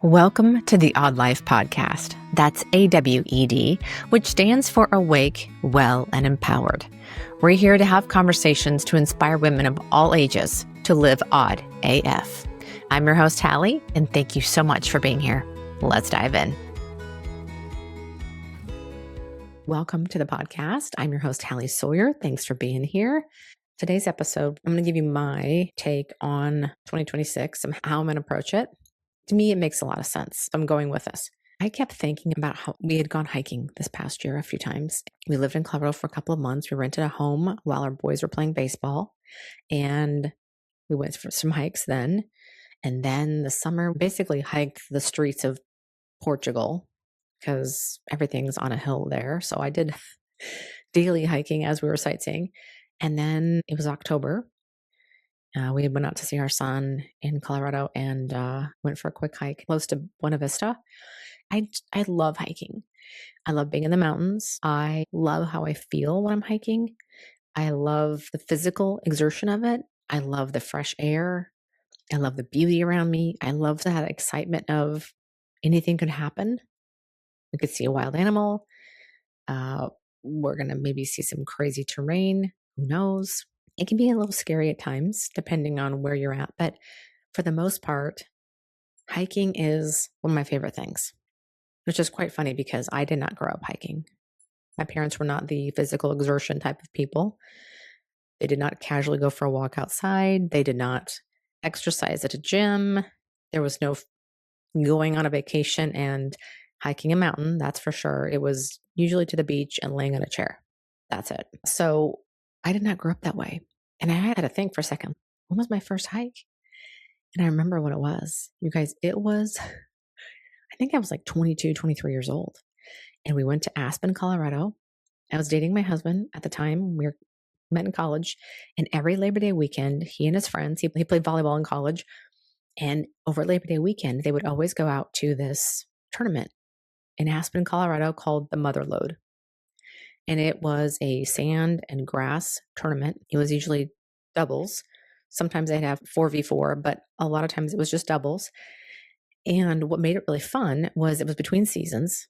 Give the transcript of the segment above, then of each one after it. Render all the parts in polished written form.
Welcome to the Odd Life Podcast. That's AWED, which stands for Awake, Well, and Empowered. We're here to have conversations to inspire women of all ages to live odd AF. I'm your host, Hallie, and thank you so much for being here. Let's dive in. Welcome to the podcast. I'm your host, Hallie Sawyer. Thanks for being here. Today's episode, I'm going to give you my take on 2026 and how I'm going to approach it. To me, it makes a lot of sense. I'm going with this. I kept thinking about how we had gone hiking this past year a few times. We lived in Colorado for a couple of months. We rented a home while our boys were playing baseball, and we went for some hikes then. And then the summer, basically hiked the streets of Portugal because everything's on a hill there. So I did daily hiking as we were sightseeing. And then it was October. We went out to see our son in Colorado and went for a quick hike close to Buena Vista. I love hiking. I love being in the mountains. I love how I feel when I'm hiking. I love the physical exertion of it. I love the fresh air. I love the beauty around me. I love that excitement of anything could happen. We could see a wild animal. We're going to maybe see some crazy terrain. Who knows? It can be a little scary at times, depending on where you're at. But for the most part, hiking is one of my favorite things, which is quite funny because I did not grow up hiking. My parents were not the physical exertion type of people. They did not casually go for a walk outside. They did not exercise at a gym. There was no going on a vacation and hiking a mountain, that's for sure. It was usually to the beach and laying on a chair. That's it. So I did not grow up that way. And I had to think for a second, when was my first hike? And I remember what it was. You guys, it was, I think I was like 22, 23 years old. And we went to Aspen, Colorado. I was dating my husband at the time. We met in college. And every Labor Day weekend, he and his friends, he played volleyball in college. And over Labor Day weekend, they would always go out to this tournament in Aspen, Colorado called the Mother Lode. And it was a sand and grass tournament. It was usually doubles. Sometimes they'd have 4v4, but a lot of times it was just doubles. And what made it really fun was it was between seasons.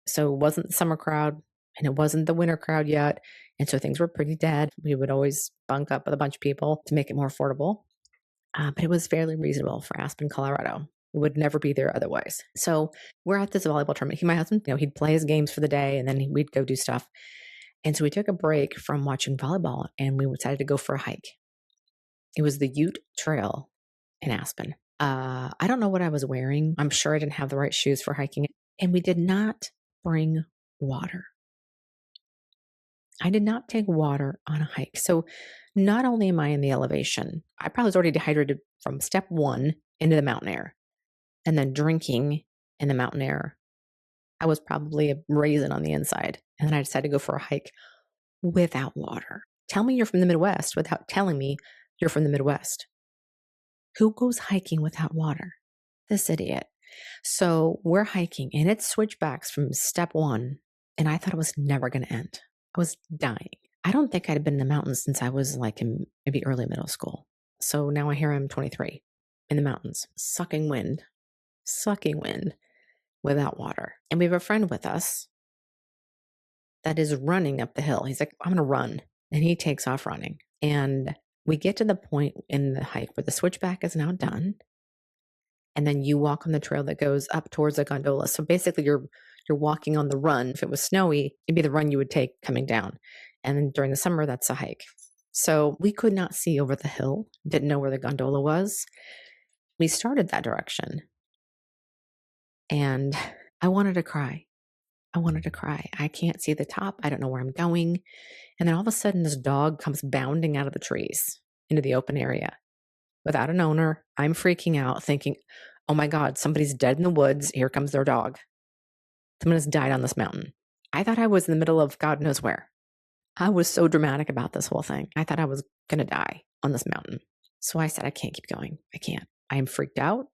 So it wasn't the summer crowd and it wasn't the winter crowd yet. And so things were pretty dead. We would always bunk up with a bunch of people to make it more affordable. But it was fairly reasonable for Aspen, Colorado. Would never be there otherwise. So we're at this volleyball tournament. My husband, he'd play his games for the day and then we'd go do stuff. And so we took a break from watching volleyball and we decided to go for a hike. It was the Ute Trail in Aspen. I don't know what I was wearing. I'm sure I didn't have the right shoes for hiking. And we did not bring water. I did not take water on a hike. So not only am I in the elevation, I probably was already dehydrated from step one into the mountain air. And then drinking in the mountain air, I was probably a raisin on the inside. And then I decided to go for a hike without water. Tell me you're from the Midwest without telling me you're from the Midwest. Who goes hiking without water? This idiot. So we're hiking and it's switchbacks from step one. And I thought it was never going to end. I was dying. I don't think I'd been in the mountains since I was like in maybe early middle school. So now here I'm 23 in the mountains, sucking wind without water. And we have a friend with us that is running up the hill. He's like, I'm going to run. And he takes off running. And we get to the point in the hike where the switchback is now done. And then you walk on the trail that goes up towards the gondola. So basically you're walking on the run. If it was snowy, it'd be the run you would take coming down. And then during the summer, that's a hike. So we could not see over the hill, didn't know where the gondola was. We started that direction. And I wanted to cry. I can't see the top. I don't know where I'm going. And then all of a sudden, this dog comes bounding out of the trees into the open area without an owner. I'm freaking out thinking, oh my God, somebody's dead in the woods. Here comes their dog. Someone has died on this mountain. I thought I was in the middle of God knows where. I was so dramatic about this whole thing. I thought I was going to die on this mountain. So I said, I can't keep going. I can't. I am freaked out.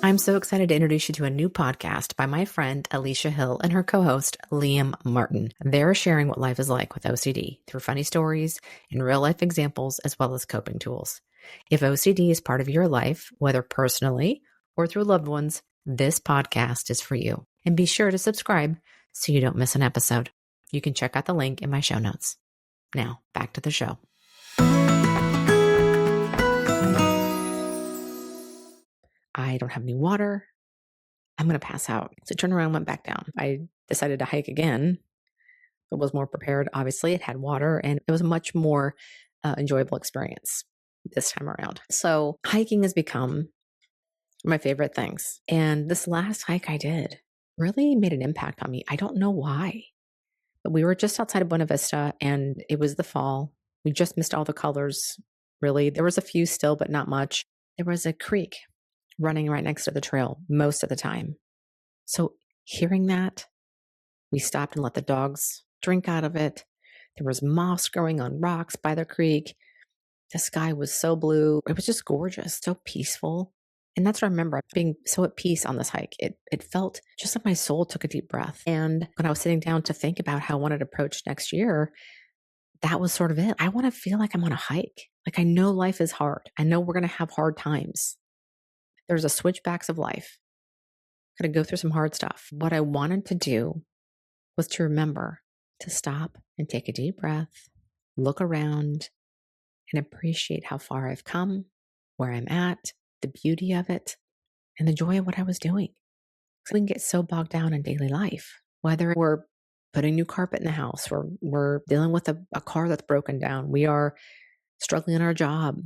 I'm so excited to introduce you to a new podcast by my friend Alicia Hill and her co-host Liam Martin. They're sharing what life is like with OCD through funny stories and real life examples as well as coping tools. If OCD is part of your life, whether personally or through loved ones, this podcast is for you. And be sure to subscribe so you don't miss an episode. You can check out the link in my show notes. Now, back to the show. I don't have any water. I'm going to pass out. So I turned around and went back down. I decided to hike again. It was more prepared. Obviously, it had water and it was a much more enjoyable experience this time around. So hiking has become my favorite things. And this last hike I did really made an impact on me. I don't know why, but we were just outside of Buena Vista and it was the fall. We just missed all the colors, really. There was a few still, but not much. There was a creek running right next to the trail most of the time. So hearing that, we stopped and let the dogs drink out of it. There was moss growing on rocks by the creek. The sky was so blue. It was just gorgeous, so peaceful. And that's what I remember, being so at peace on this hike. It felt just like my soul took a deep breath. And when I was sitting down to think about how I wanted to approach next year, that was sort of it. I want to feel like I'm on a hike. Like I know life is hard. I know we're going to have hard times. There's a switchbacks of life. Going to go through some hard stuff. What I wanted to do was to remember to stop and take a deep breath, look around, and appreciate how far I've come, where I'm at, the beauty of it, and the joy of what I was doing. So we can get so bogged down in daily life, whether we're putting new carpet in the house, or we're dealing with a car that's broken down, we are struggling in our job,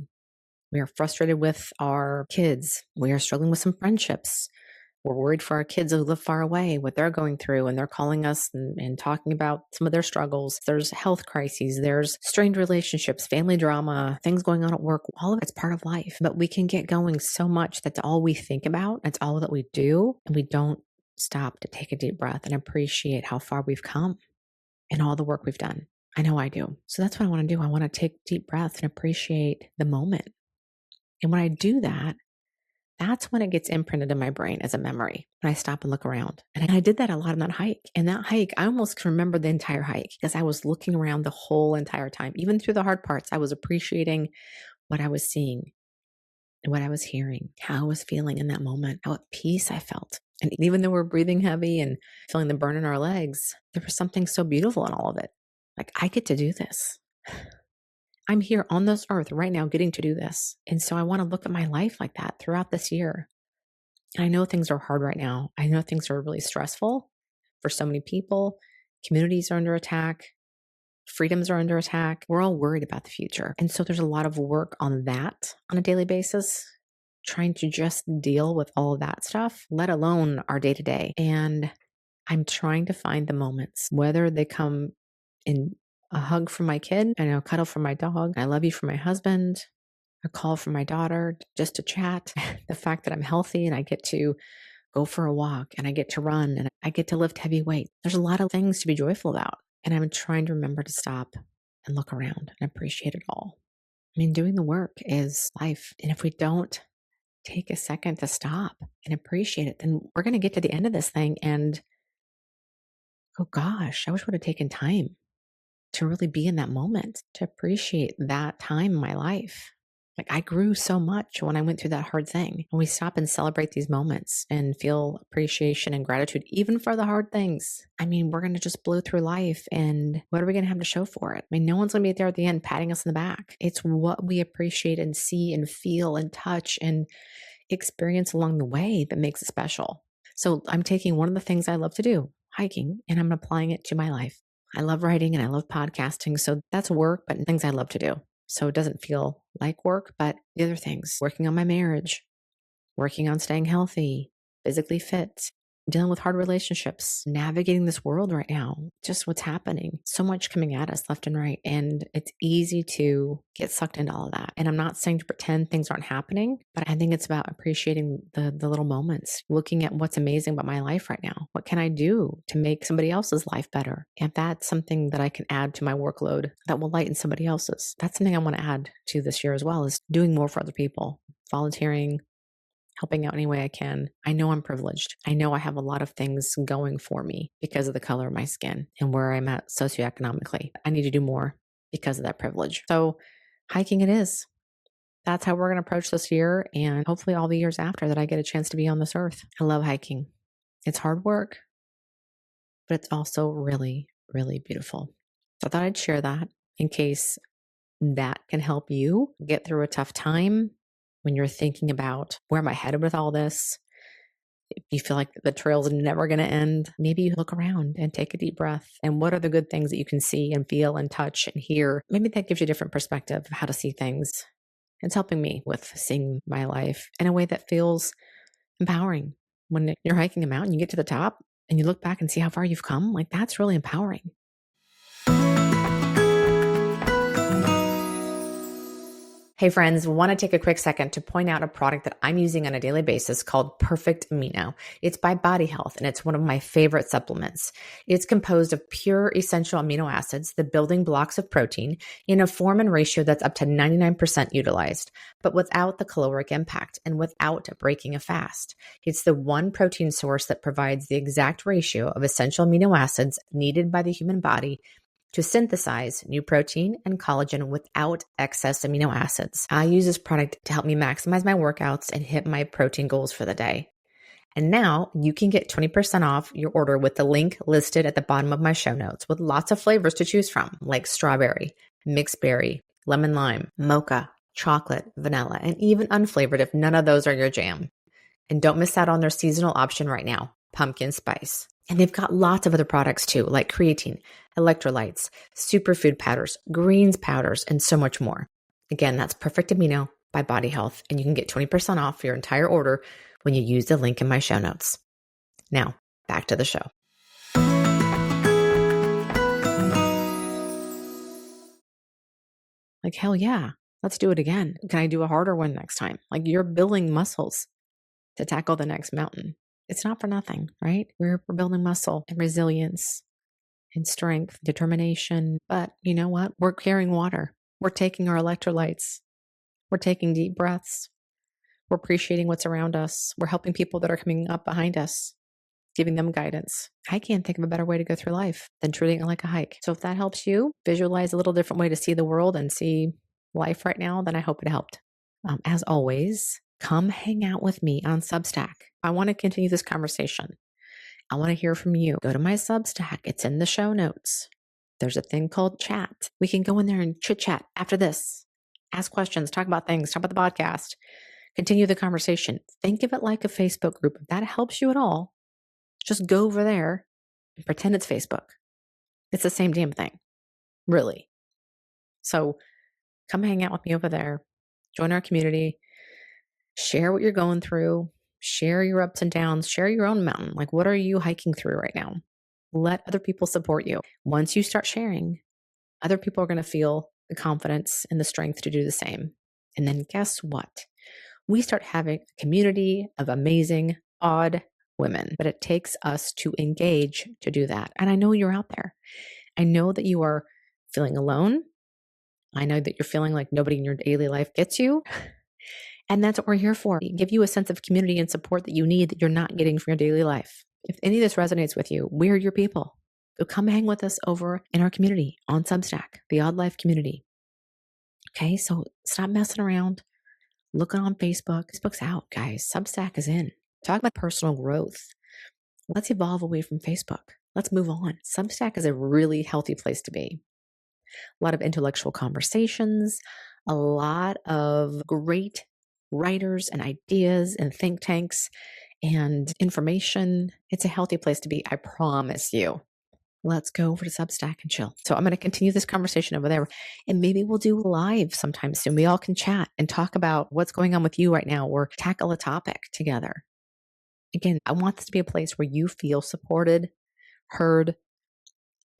we are frustrated with our kids, we are struggling with some friendships. We're worried for our kids who live far away, what they're going through, and they're calling us and talking about some of their struggles. There's health crises, there's strained relationships, family drama, things going on at work. All of it's part of life, but we can get going so much that's all we think about. That's all that we do. And we don't stop to take a deep breath and appreciate how far we've come and all the work we've done. I know I do. So that's what I want to do. I want to take deep breaths and appreciate the moment. And when I do that, that's when it gets imprinted in my brain as a memory. When I stop and look around. And I did that a lot on that hike. And that hike, I almost can remember the entire hike because I was looking around the whole entire time. Even through the hard parts, I was appreciating what I was seeing and what I was hearing, how I was feeling in that moment, how at peace I felt. And even though we're breathing heavy and feeling the burn in our legs, there was something so beautiful in all of it. Like, I get to do this. I'm here on this earth right now getting to do this. And so I want to look at my life like that throughout this year. And I know things are hard right now. I know things are really stressful for so many people. Communities are under attack. Freedoms are under attack. We're all worried about the future. And so there's a lot of work on that on a daily basis, trying to just deal with all of that stuff, let alone our day to day. And I'm trying to find the moments, whether they come in a hug from my kid, and a cuddle from my dog, I love you from my husband, a call from my daughter just to chat, the fact that I'm healthy and I get to go for a walk and I get to run and I get to lift heavy weights. There's a lot of things to be joyful about. And I'm trying to remember to stop and look around and appreciate it all. I mean, doing the work is life. And if we don't take a second to stop and appreciate it, then we're going to get to the end of this thing and go, gosh, I wish I would have taken time to really be in that moment, to appreciate that time in my life. Like, I grew so much when I went through that hard thing. When we stop and celebrate these moments and feel appreciation and gratitude, even for the hard things, I mean, we're going to just blow through life. And what are we going to have to show for it? I mean, no one's going to be there at the end patting us in the back. It's what we appreciate and see and feel and touch and experience along the way that makes it special. So I'm taking one of the things I love to do, hiking, and I'm applying it to my life. I love writing and I love podcasting. So that's work, but things I love to do. So it doesn't feel like work, but the other things, working on my marriage, working on staying healthy, physically fit, dealing with hard relationships, navigating this world right now, just what's happening. So much coming at us left and right. And it's easy to get sucked into all of that. And I'm not saying to pretend things aren't happening, but I think it's about appreciating the little moments, looking at what's amazing about my life right now. What can I do to make somebody else's life better? If that's something that I can add to my workload that will lighten somebody else's, that's something I want to add to this year as well, is doing more for other people, volunteering, helping out any way I can. I know I'm privileged. I know I have a lot of things going for me because of the color of my skin and where I'm at socioeconomically. I need to do more because of that privilege. So hiking it is. That's how we're going to approach this year and hopefully all the years after that I get a chance to be on this earth. I love hiking. It's hard work, but it's also really, really beautiful. So I thought I'd share that in case that can help you get through a tough time when you're thinking about where am I headed with all this? If you feel like the trail's never going to end, maybe you look around and take a deep breath. And what are the good things that you can see and feel and touch and hear? Maybe that gives you a different perspective of how to see things. It's helping me with seeing my life in a way that feels empowering. When you're hiking a mountain, you get to the top and you look back and see how far you've come. Like, that's really empowering. Hey friends, want to take a quick second to point out a product that I'm using on a daily basis called Perfect Amino. It's by Body Health and it's one of my favorite supplements. It's composed of pure essential amino acids, the building blocks of protein, in a form and ratio that's up to 99% utilized, but without the caloric impact and without breaking a fast. It's the one protein source that provides the exact ratio of essential amino acids needed by the human body to synthesize new protein and collagen without excess amino acids. I use this product to help me maximize my workouts and hit my protein goals for the day. And now you can get 20% off your order with the link listed at the bottom of my show notes with lots of flavors to choose from, like strawberry, mixed berry, lemon lime, mocha, chocolate, vanilla, and even unflavored if none of those are your jam. And don't miss out on their seasonal option right now, pumpkin spice. And they've got lots of other products too, like creatine, electrolytes, superfood powders, greens powders, and so much more. Again, that's Perfect Amino by Body Health, and you can get 20% off your entire order when you use the link in my show notes. Now, back to the show. Like, hell yeah, let's do it again. Can I do a harder one next time? Like, you're building muscles to tackle the next mountain. It's not for nothing, right? We're building muscle and resilience and strength, determination. But you know what? We're carrying water. We're taking our electrolytes. We're taking deep breaths. We're appreciating what's around us. We're helping people that are coming up behind us, giving them guidance. I can't think of a better way to go through life than treating it like a hike. So if that helps you visualize a little different way to see the world and see life right now, then I hope it helped. As always, come hang out with me on Substack. I want to continue this conversation. I want to hear from you. Go to my Substack. It's in the show notes. There's a thing called chat. We can go in there and chit chat after this. Ask questions, talk about things, talk about the podcast, continue the conversation. Think of it like a Facebook group. If that helps you at all, just go over there and pretend it's Facebook. It's the same damn thing, really. So come hang out with me over there. Join our community. Share what you're going through. Share your ups and downs. Share your own mountain. Like, what are you hiking through right now? Let other people support you. Once you start sharing, other people are going to feel the confidence and the strength to do the same. And then guess what? We start having a community of amazing, odd women. But it takes us to engage to do that. And I know you're out there. I know that you are feeling alone. I know that you're feeling like nobody in your daily life gets you. And that's what we're here for. Give you a sense of community and support that you need that you're not getting from your daily life. If any of this resonates with you, we're your people. So come hang with us over in our community on Substack, the Odd Life community. Okay, so stop messing around. Look on Facebook. Facebook's out, guys. Substack is in. Talk about personal growth. Let's evolve away from Facebook. Let's move on. Substack is a really healthy place to be. A lot of intellectual conversations, a lot of great writers and ideas and think tanks and information. It's a healthy place to be. I promise you. Let's go over to Substack and chill. So I'm going to continue this conversation over there, and maybe we'll do live sometime soon. We all can chat and talk about what's going on with you right now or tackle a topic together. Again, I want this to be a place where you feel supported, heard,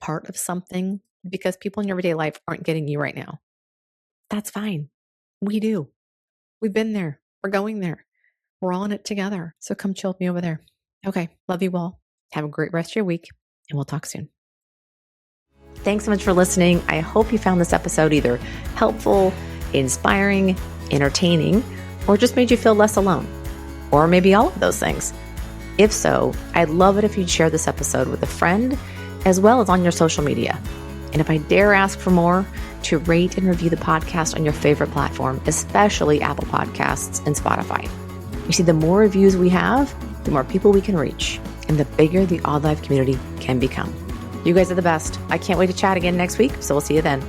part of something, because people in your everyday life aren't getting you right now. That's fine. We do. We've been there. We're going there. We're all in it together. So come chill with me over there. Okay. Love you all. Have a great rest of your week, and we'll talk soon. Thanks so much for listening. I hope you found this episode either helpful, inspiring, entertaining, or just made you feel less alone, or maybe all of those things. If so, I'd love it if you'd share this episode with a friend, as well as on your social media. And if I dare ask for more, to rate and review the podcast on your favorite platform, especially Apple Podcasts and Spotify. You see, the more reviews we have, the more people we can reach, and the bigger the Odd Life community can become. You guys are the best. I can't wait to chat again next week, so we'll see you then.